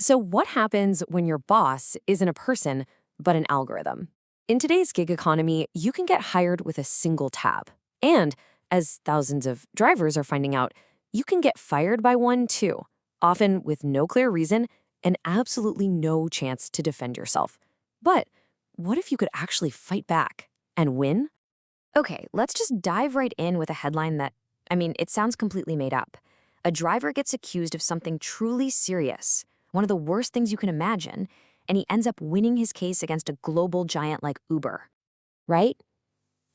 So, what happens when your boss isn't a person, but an algorithm? In today's gig economy, you can get hired with a single tab. And as thousands of drivers are finding out, you can get fired by one too, often with no clear reason and absolutely no chance to defend yourself. But what if you could actually fight back and win? Okay, let's just dive right in with a headline that, it sounds completely made up. A driver gets accused of something truly serious, one of the worst things you can imagine, and he ends up winning his case against a global giant like Uber. Right?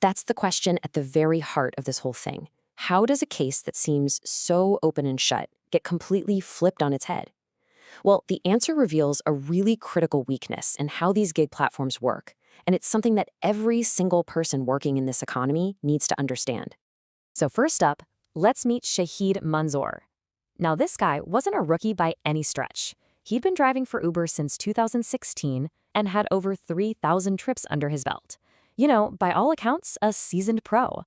That's the question at the very heart of this whole thing. How does a case that seems so open and shut get completely flipped on its head? Well, the answer reveals a really critical weakness in how these gig platforms work, and it's something that every single person working in this economy needs to understand. So first up, let's meet Shahid Manzoor. Now, this guy wasn't a rookie by any stretch. He'd been driving for Uber since 2016 and had over 3,000 trips under his belt. By all accounts, a seasoned pro.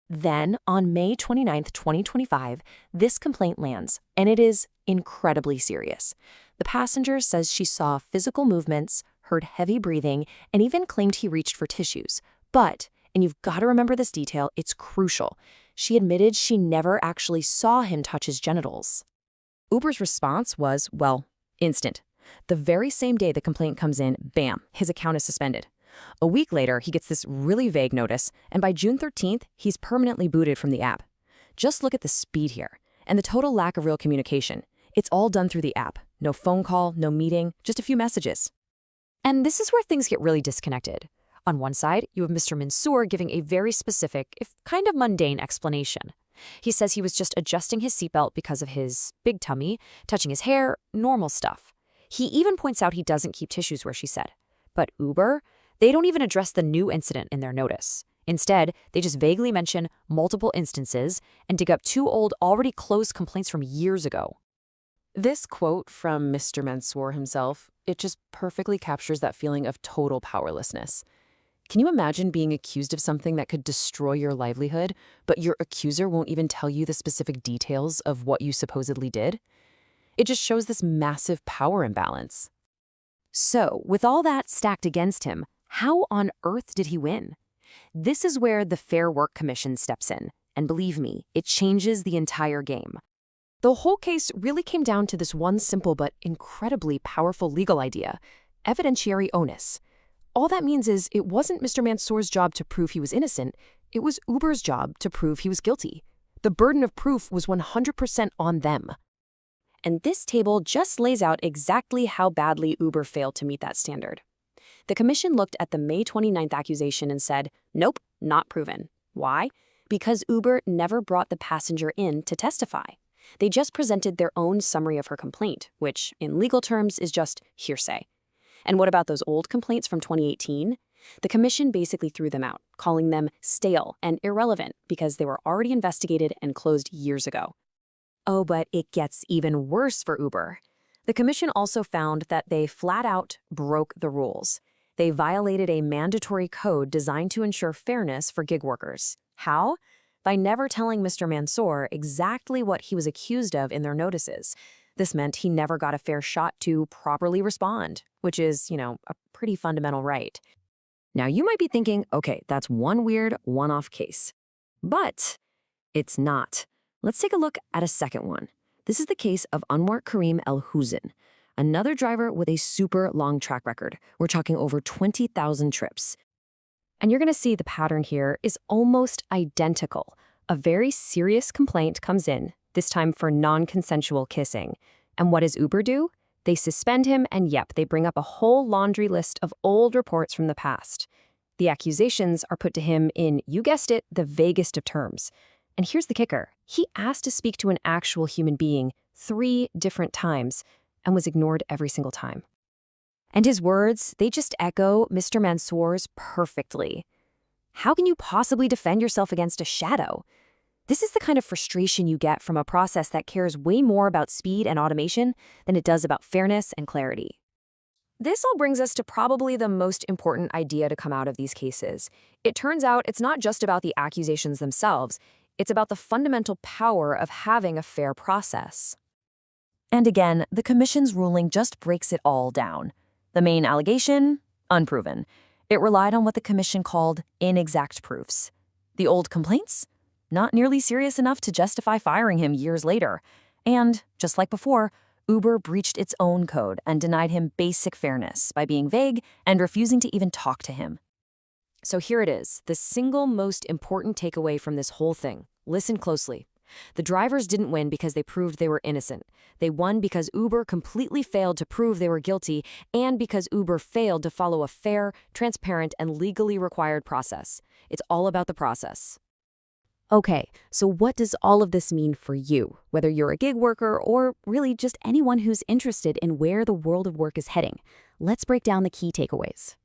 Then, on May 29th, 2025, this complaint lands, and it is incredibly serious. The passenger says she saw physical movements, heard heavy breathing, and even claimed he reached for tissues. But, and you've got to remember this detail, it's crucial, she admitted she never actually saw him touch his genitals. Uber's response was, well, instant. The very same day the complaint comes in, bam, his account is suspended. A week later, he gets this really vague notice, and by June 13th, he's permanently booted from the app. Just look at the speed here, and the total lack of real communication. It's all done through the app. No phone call, no meeting, just a few messages. And this is where things get really disconnected. On one side, you have Mr. Mansoor giving a very specific, if kind of mundane explanation. He says he was just adjusting his seatbelt because of his big tummy, touching his hair, normal stuff. He even points out he doesn't keep tissues where she said. But Uber, they don't even address the new incident in their notice. Instead, they just vaguely mention multiple instances and dig up two old, already closed complaints from years ago. This quote from Mr. Mansoor himself, it just perfectly captures that feeling of total powerlessness. Can you imagine being accused of something that could destroy your livelihood, but your accuser won't even tell you the specific details of what you supposedly did? It just shows this massive power imbalance. So, with all that stacked against him, how on earth did he win? This is where the Fair Work Commission steps in, and believe me, it changes the entire game. The whole case really came down to this one simple but incredibly powerful legal idea: evidentiary onus. All that means is it wasn't Mr. Mansoor's job to prove he was innocent, it was Uber's job to prove he was guilty. The burden of proof was 100% on them. And this table just lays out exactly how badly Uber failed to meet that standard. The commission looked at the May 29th accusation and said, nope, not proven. Why? Because Uber never brought the passenger in to testify. They just presented their own summary of her complaint, which, in legal terms, is just hearsay. And what about those old complaints from 2018? The commission basically threw them out, calling them stale and irrelevant because they were already investigated and closed years ago. Oh, but it gets even worse for Uber. The commission also found that they flat out broke the rules. They violated a mandatory code designed to ensure fairness for gig workers. How? By never telling Mr. Mansoor exactly what he was accused of in their notices. This meant he never got a fair shot to properly respond, which is, a pretty fundamental right. Now, you might be thinking, okay, that's one weird, one-off case. But it's not. Let's take a look at a second one. This is the case of Anwar Karim El-Huzn, another driver with a super long track record. We're talking over 20,000 trips. And you're going to see the pattern here is almost identical. A very serious complaint comes in, this time for non-consensual kissing. And what does Uber do? They suspend him, and yep, they bring up a whole laundry list of old reports from the past. The accusations are put to him in, you guessed it, the vaguest of terms. And here's the kicker. He asked to speak to an actual human being 3 different times and was ignored every single time. And his words, they just echo Mr. Mansoor's perfectly. How can you possibly defend yourself against a shadow? This is the kind of frustration you get from a process that cares way more about speed and automation than it does about fairness and clarity. This all brings us to probably the most important idea to come out of these cases. It turns out it's not just about the accusations themselves, it's about the fundamental power of having a fair process. And again, the Commission's ruling just breaks it all down. The main allegation? Unproven. It relied on what the Commission called inexact proofs. The old complaints? Not nearly serious enough to justify firing him years later. And, just like before, Uber breached its own code and denied him basic fairness by being vague and refusing to even talk to him. So here it is, the single most important takeaway from this whole thing. Listen closely. The drivers didn't win because they proved they were innocent. They won because Uber completely failed to prove they were guilty and because Uber failed to follow a fair, transparent, and legally required process. It's all about the process. Okay, so what does all of this mean for you, whether you're a gig worker or really just anyone who's interested in where the world of work is heading? Let's break down the key takeaways.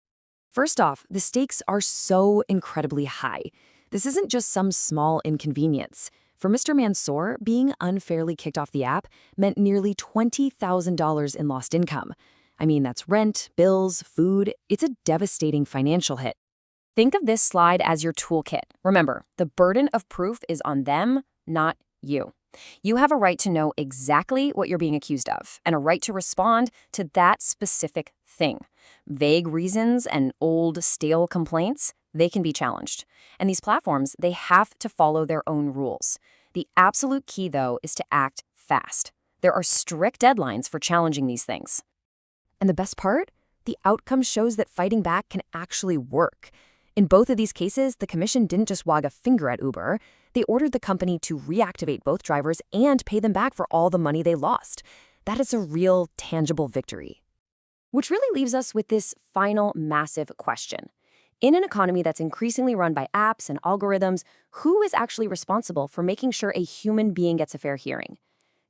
First off, the stakes are so incredibly high. This isn't just some small inconvenience. For Mr. Mansour, being unfairly kicked off the app meant nearly $20,000 in lost income. I mean, that's rent, bills, food. It's a devastating financial hit. Think of this slide as your toolkit. Remember, the burden of proof is on them, not you. You have a right to know exactly what you're being accused of and a right to respond to that specific thing. Vague reasons and old, stale complaints, they can be challenged. And these platforms, they have to follow their own rules. The absolute key, though, is to act fast. There are strict deadlines for challenging these things. And the best part? The outcome shows that fighting back can actually work. In both of these cases, the Commission didn't just wag a finger at Uber. They ordered the company to reactivate both drivers and pay them back for all the money they lost. That is a real, tangible victory. Which really leaves us with this final massive question. In an economy that's increasingly run by apps and algorithms, who is actually responsible for making sure a human being gets a fair hearing?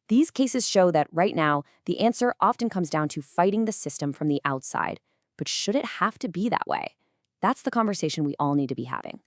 These cases show that right now, the answer often comes down to fighting the system from the outside. But should it have to be that way? That's the conversation we all need to be having.